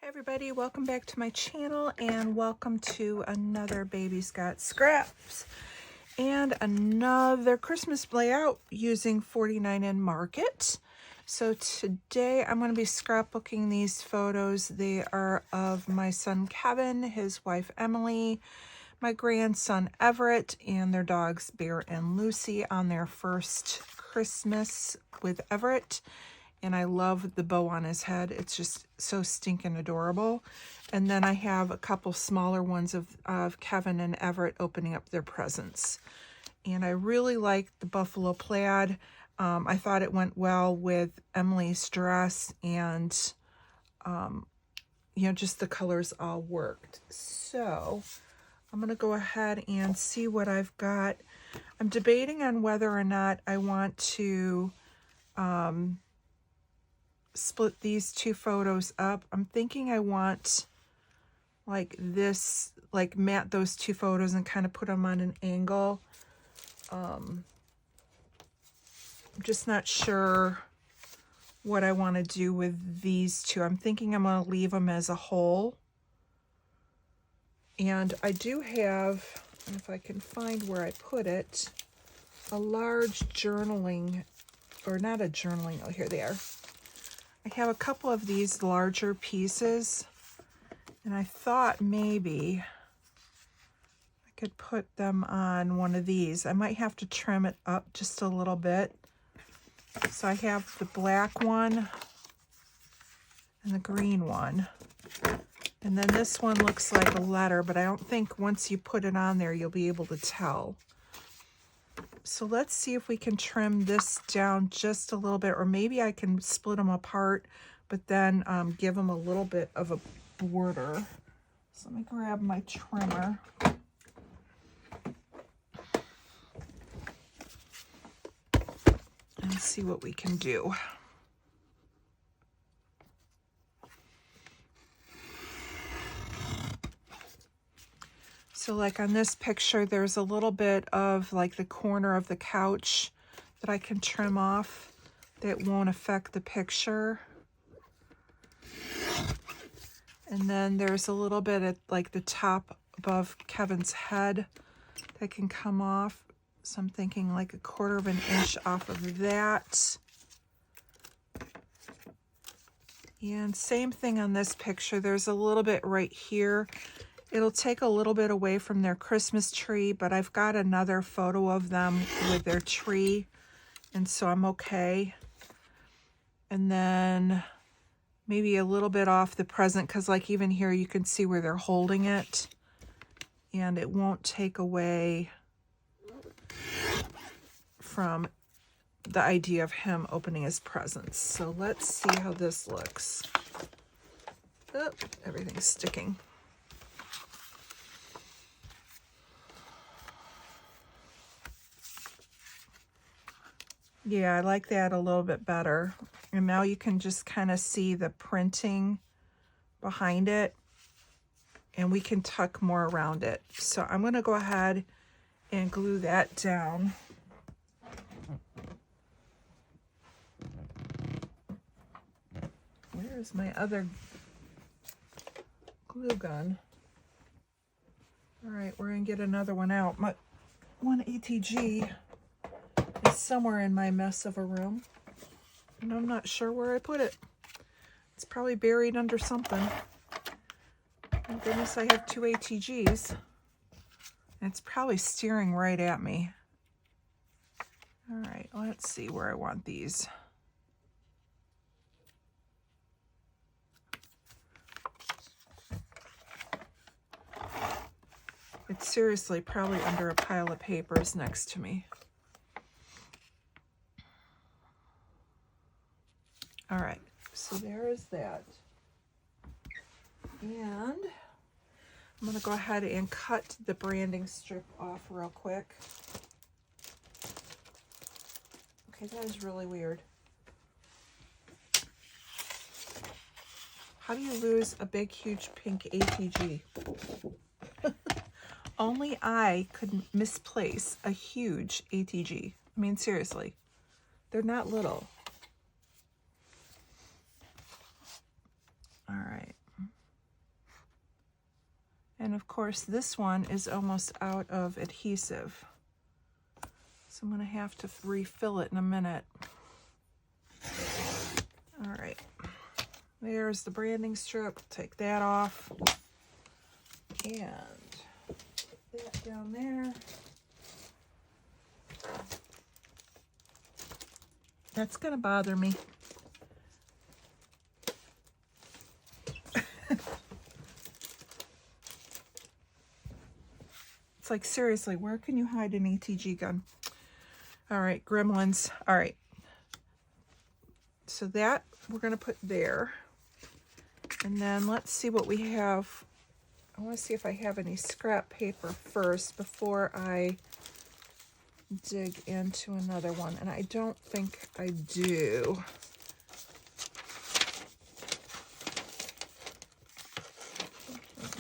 Everybody, welcome back to my channel and welcome to another Baby's Got Scraps and another Christmas layout using 49 in Market. So today I'm going to be scrapbooking these photos. They are of my son Kevin, his wife Emily, my grandson Everett, and their dogs Bear and Lucy on their first Christmas with Everett. And I love the bow on his head. It's just so stinking adorable. And then I have a couple smaller ones of Kevin and Everett opening up their presents. And I really like the buffalo plaid. I thought it went well with Emily's dress, and you know, just the colors all worked. So I'm gonna go ahead and see what I've got. I'm debating on whether or not I want to split these two photos up. I'm thinking I want like this, like mat those two photos and kind of put them on an angle. I'm just not sure what I want to do with these two. I'm thinking I'm going to leave them as a whole. And I do have, if I can find where I put it, a large journaling, or not a journaling, oh here they are. I have a couple of these larger pieces, and I thought maybe I could put them on one of these. I might have to trim it up just a little bit. So I have the black one and the green one. And then this one looks like a letter, but I don't think once you put it on there, you'll be able to tell. So let's see if we can trim this down just a little bit, or maybe I can split them apart, but then give them a little bit of a border. So let me grab my trimmer. And see what we can do. So like on this picture, there's a little bit of like the corner of the couch that I can trim off that won't affect the picture. And then there's a little bit at like the top above Kevin's head that can come off. So I'm thinking like 1/4 of an inch off of that. And same thing on this picture. There's a little bit right here. It'll take a little bit away from their Christmas tree, but I've got another photo of them with their tree, and so I'm okay. And then maybe a little bit off the present, because like even here you can see where they're holding it, and it won't take away from the idea of him opening his presents. So let's see how this looks. Oh, everything's sticking. Yeah, I like that a little bit better. And now you can just kind of see the printing behind it, and we can tuck more around it. So I'm going to go ahead and glue that down. Where's my other glue gun? All right, we're going to get another one out. My one ATG is somewhere in my mess of a room, and I'm not sure where I put it. It's probably buried under something. Thank goodness I have 2 ATGs. And it's probably staring right at me. All right, let's see where I want these. It's seriously probably under a pile of papers next to me. All right, so there is that. And I'm going to go ahead and cut the branding strip off real quick. Okay, that is really weird. How do you lose a big, huge pink ATG? Only I could misplace a huge ATG. I mean, seriously, they're not little. All right. And of course, this one is almost out of adhesive. So I'm going to have to refill it in a minute. All right. There's the branding strip. Take that off. And that down there. That's going to bother me. It's like, seriously, where can you hide an ATG gun? All right, gremlins. All right. So that we're going to put there. And then let's see what we have. I want to see if I have any scrap paper first before I dig into another one. And I don't think I do.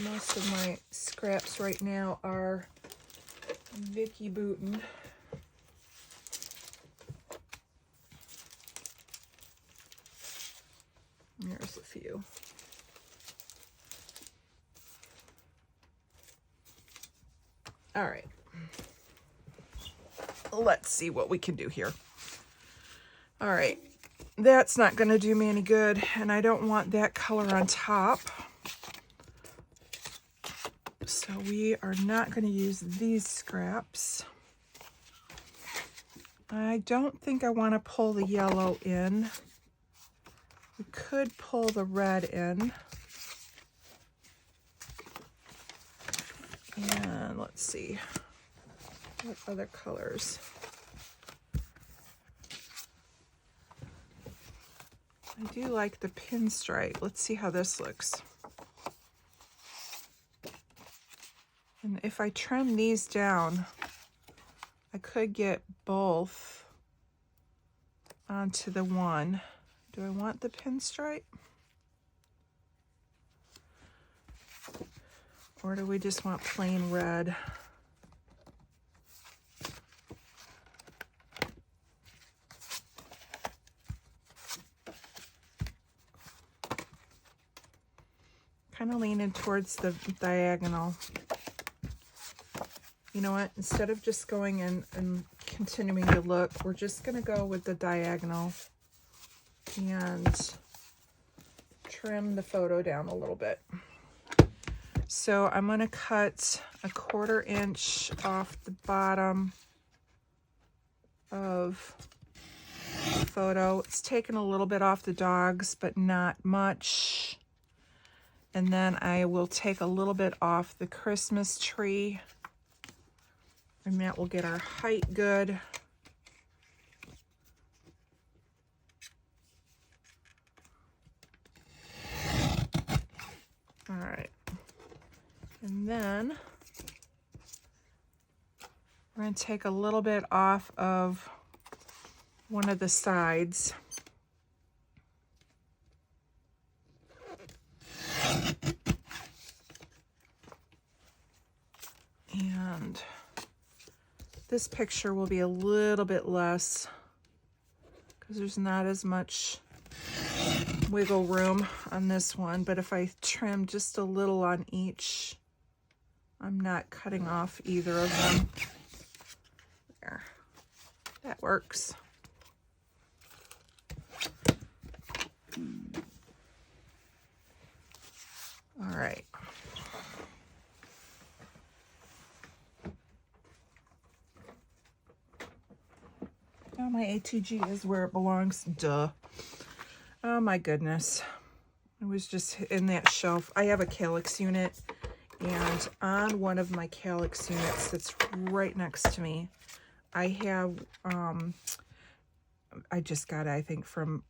Most of my scraps right now are Vicky Booten. There's a few. All right. Let's see what we can do here. All right. That's not going to do me any good, and I don't want that color on top. So we are not going to use these scraps. I don't think I want to pull the yellow in. We could pull the red in. And let's see, what other colors? I do like the pinstripe. Let's see how this looks. And if I trim these down, I could get both onto the one. Do I want the pinstripe? Or do we just want plain red? Kind of leaning towards the diagonal. You know what? Instead of just going in and continuing to look, we're just going to go with the diagonal and trim the photo down a little bit. So I'm going to cut 1/4 inch off the bottom of the photo. It's taken a little bit off the dogs, but not much. And then I will take a little bit off the Christmas tree. And that will get our height good. All right. And then we're going to take a little bit off of one of the sides. And this picture will be a little bit less because there's not as much wiggle room on this one. But if I trim just a little on each, I'm not cutting off either of them. There. That works. All right. Now my ATG is where it belongs. Duh. Oh my goodness. It was just in that shelf. I have a calyx unit, and on one of my calyx units that's right next to me, I have, I just got it, I think, from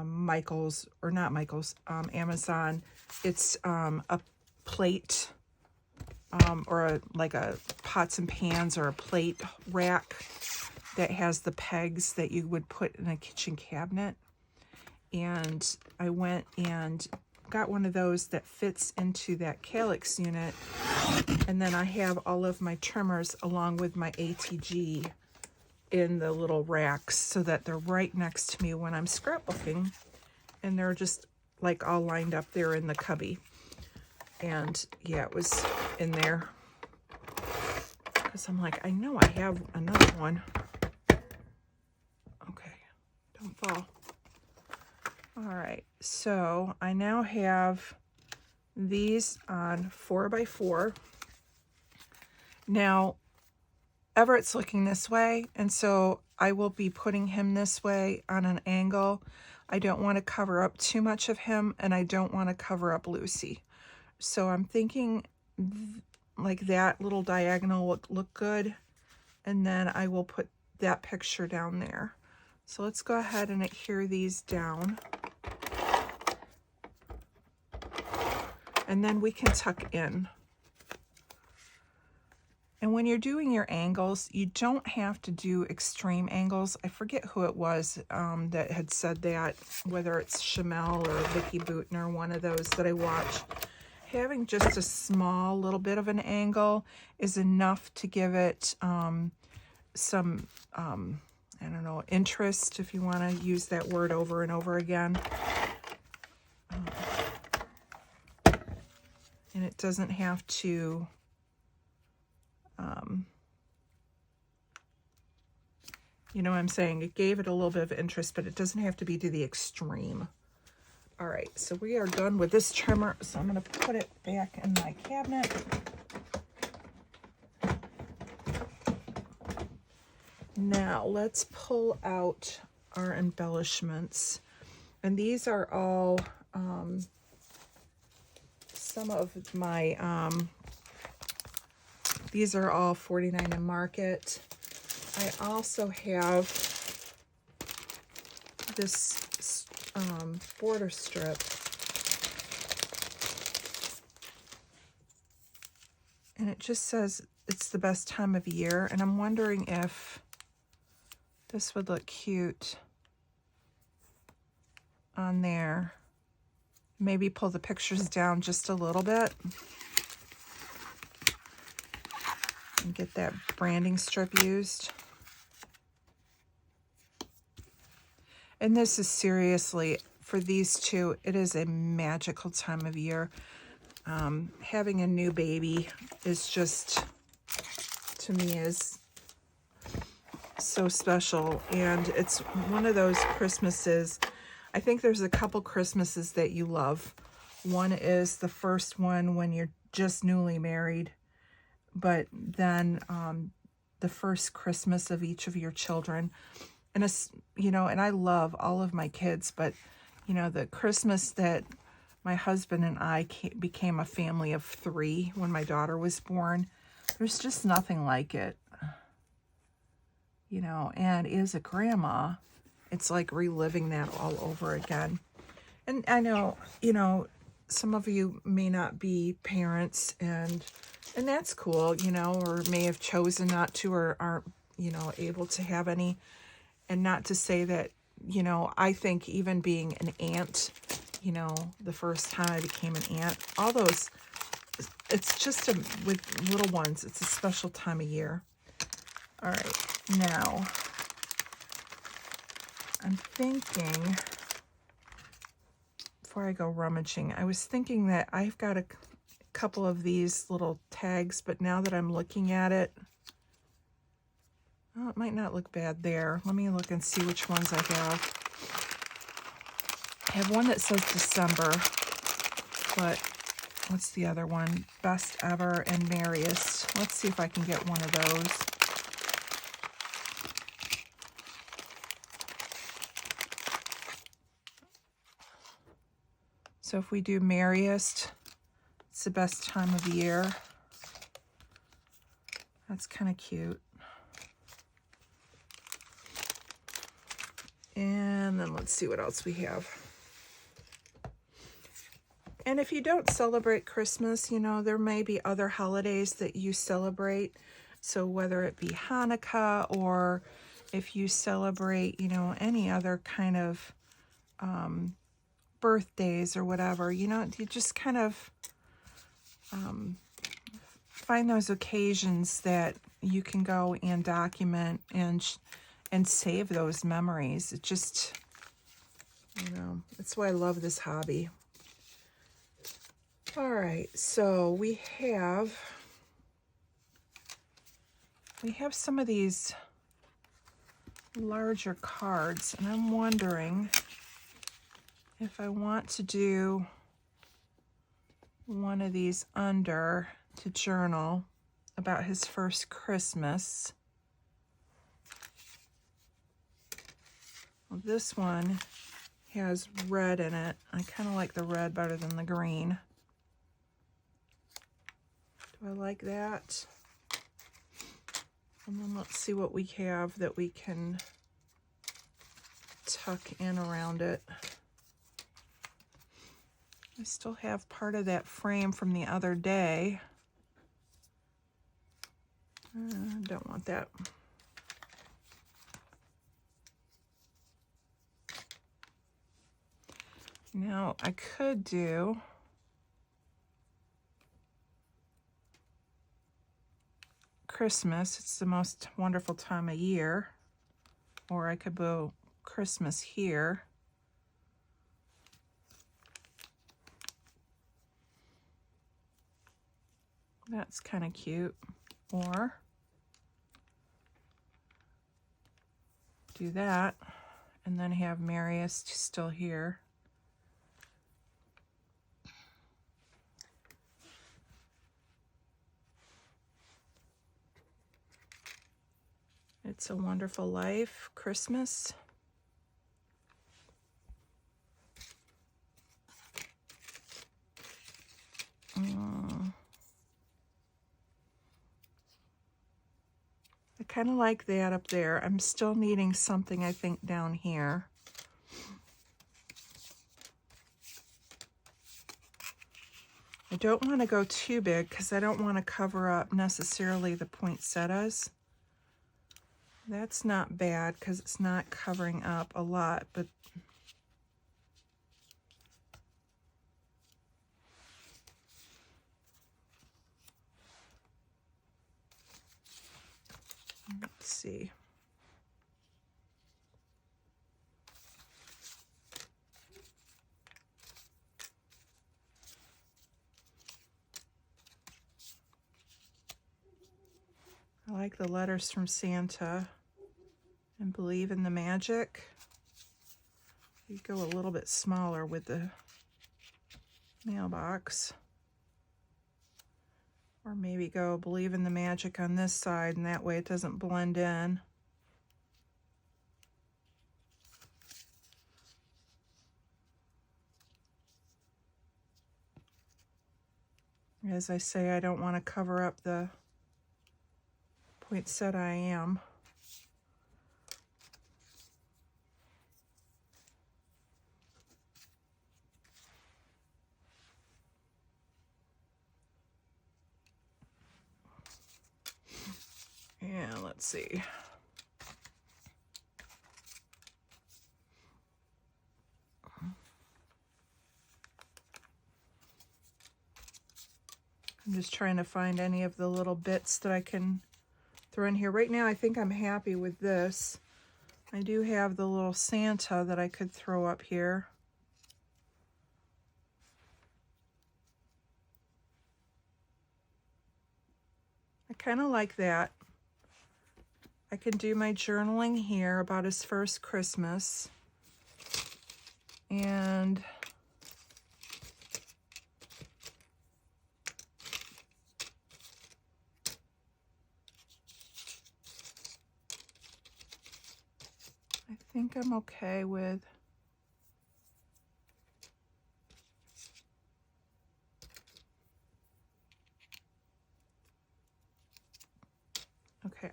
Michael's, or not Michael's, Amazon. It's a plate, or like a pots and pans or a plate rack that has the pegs that you would put in a kitchen cabinet. And I went and got one of those that fits into that calyx unit. And then I have all of my trimmers along with my ATG in the little racks so that they're right next to me when I'm scrapbooking. And they're just like all lined up there in the cubby. And yeah, it was in there. Because I'm like, I know I have another one. Okay, don't fall. All right, so I now have these on 4x4. Now, Everett's looking this way, and so I will be putting him this way on an angle. I don't want to cover up too much of him, and I don't want to cover up Lucy. So I'm thinking like that little diagonal will look good, and then I will put that picture down there. So let's go ahead and adhere these down. And then we can tuck in. And when you're doing your angles, you don't have to do extreme angles. I forget who it was that had said that, whether it's Chamel or Vicky Bootner, one of those that I watch. Having just a small little bit of an angle is enough to give it some, I don't know, interest, if you want to use that word over and over again. And it doesn't have to, you know what I'm saying? It gave it a little bit of interest, but it doesn't have to be to the extreme. All right, so we are done with this trimmer, so I'm going to put it back in my cabinet. Now, let's pull out our embellishments. And these are all, some of my, these are all 49 in Market. I also have this border strip. And it just says it's the best time of year. And I'm wondering if this would look cute on there. Maybe pull the pictures down just a little bit. And get that branding strip used. And this is seriously, for these two, it is a magical time of year. Having a new baby is just, to me, is so special. And it's one of those Christmases, I think there's a couple Christmases that you love. One is the first one when you're just newly married, but then the first Christmas of each of your children. And it's, you know, and I love all of my kids, but, you know, the Christmas that my husband and I became a family of 3 when my daughter was born, there's just nothing like it, you know. And as a grandma, it's like reliving that all over again. And I know, you know, some of you may not be parents, and that's cool, you know, or may have chosen not to, or aren't, you know, able to have any. And not to say that, you know, I think even being an aunt, you know, the first time I became an aunt, all those, it's just with little ones, it's a special time of year. All right, now, I'm thinking, before I go rummaging, I was thinking that I've got a couple of these little tags, but now that I'm looking at it, oh, it might not look bad there. Let me look and see which ones I have. I have one that says December, but what's the other one? Best Ever and Merriest. Let's see if I can get one of those. So if we do Merriest, it's the best time of year. That's kind of cute. And then let's see what else we have. And if you don't celebrate Christmas, you know, there may be other holidays that you celebrate. So whether it be Hanukkah, or if you celebrate, you know, any other kind of birthdays or whatever, you know, you just kind of find those occasions that you can go and document and save those memories. It just, you know, that's why I love this hobby. All right, so we have some of these larger cards, and I'm wondering if I want to do one of these under to journal about his first Christmas. Well, this one has red in it. I kind of like the red better than the green. Do I like that? And then let's see what we have that we can tuck in around it. I still have part of that frame from the other day. Don't want that. Now I could do Christmas. It's the most wonderful time of year. Or I could go Christmas here. That's kind of cute. Or do that and then have merriest still here. It's a Wonderful Life, Christmas. I kind of like that up there. I'm still needing something, I think, down here. I don't want to go too big because I don't want to cover up necessarily the poinsettias. That's not bad because it's not covering up a lot, but let's see. I like the letters from Santa and believe in the magic. You go a little bit smaller with the mailbox. Or maybe go believe in the magic on this side, and that way it doesn't blend in. As I say, I don't want to cover up the poinsettia I am. Yeah, let's see. I'm just trying to find any of the little bits that I can throw in here. Right now, I think I'm happy with this. I do have the little Santa that I could throw up here. I kind of like that. I can do my journaling here about his first Christmas. And I think I'm okay with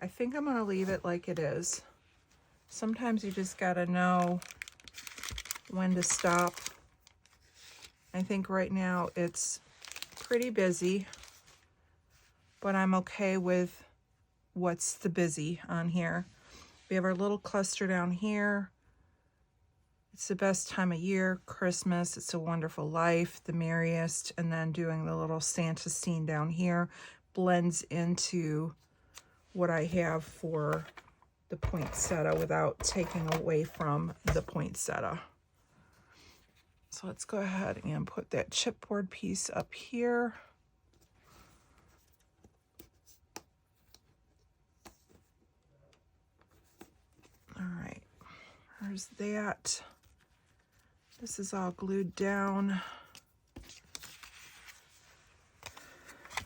I think I'm going to leave it like it is. Sometimes you just got to know when to stop. I think right now it's pretty busy, but I'm okay with what's the busy on here. We have our little cluster down here. It's the best time of year, Christmas, It's a Wonderful Life, the merriest, and then doing the little Santa scene down here blends into what I have for the poinsettia without taking away from the poinsettia. So So let's go ahead and put that chipboard piece up here. All right, there's that. This is all glued down.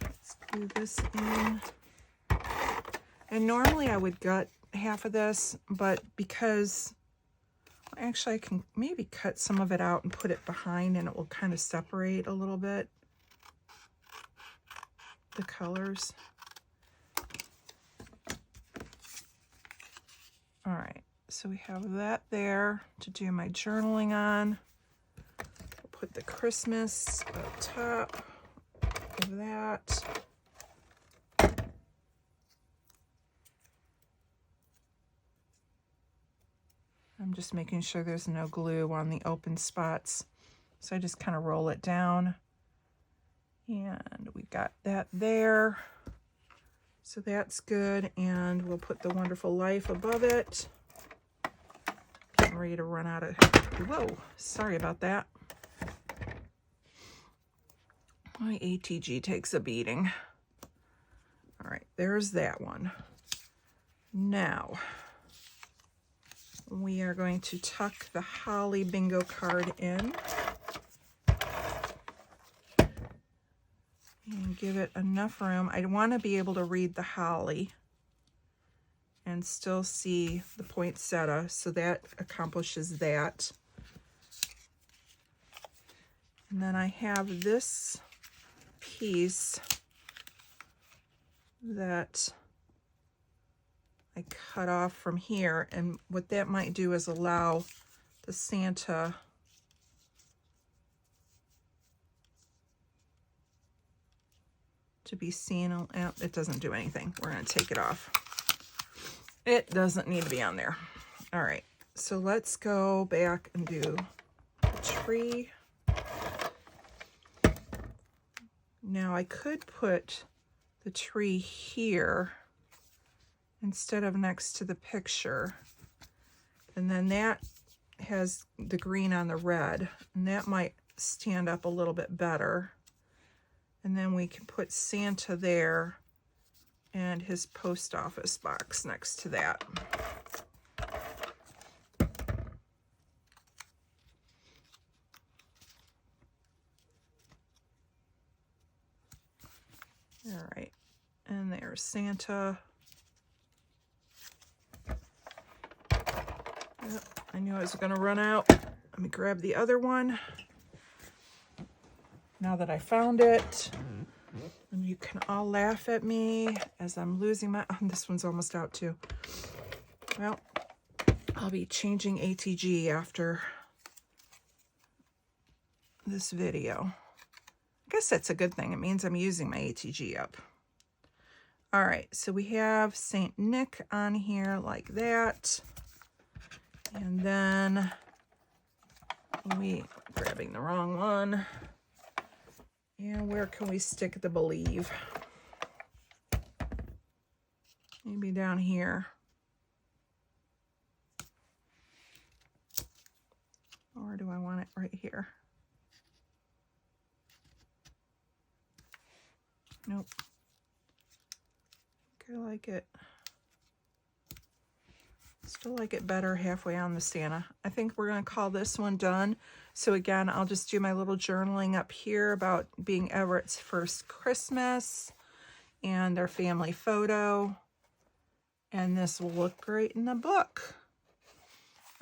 Let's glue this in. And normally I would gut half of this, but because actually I can maybe cut some of it out and put it behind, and it will kind of separate a little bit the colors. All right, so we have that there to do my journaling on. I'll put the Christmas up top of that. I'm just making sure there's no glue on the open spots. So I just kind of roll it down. And we've got that there. So that's good. And we'll put the Wonderful Life above it. Getting ready to run out of... Whoa, sorry about that. My ATG takes a beating. All right, there's that one. Now, we are going to tuck the Holly bingo card in and give it enough room. I want to be able to read the Holly and still see the poinsettia, so that accomplishes that. And then I have this piece that I cut off from here, and what that might do is allow the Santa to be seen. It doesn't do anything. We're going to take it off. It doesn't need to be on there. All right, so let's go back and do the tree. Now I could put the tree here instead of next to the picture, and then that has the green on the red, and that might stand up a little bit better. And then we can put Santa there and his post office box next to that. All right, and there's Santa. Yep, I knew I was gonna run out. Let me grab the other one. Now that I found it, and you can all laugh at me as I'm losing my, oh, this one's almost out too. Well, I'll be changing ATG after this video. I guess that's a good thing. It means I'm using my ATG up. All right, so we have Saint Nick on here like that. And then grabbing the wrong one. And where can we stick the believe? Maybe down here. Or do I want it right here? Nope. I like it. Still like it better halfway on the Santa. I think we're going to call this one done. So again, I'll just do my little journaling up here about being Everett's first Christmas and their family photo. And this will look great in the book.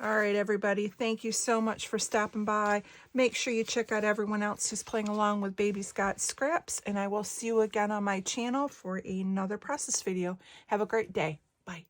All right, everybody. Thank you so much for stopping by. Make sure you check out everyone else who's playing along with Baby Scott Scraps. And I will see you again on my channel for another process video. Have a great day. Bye.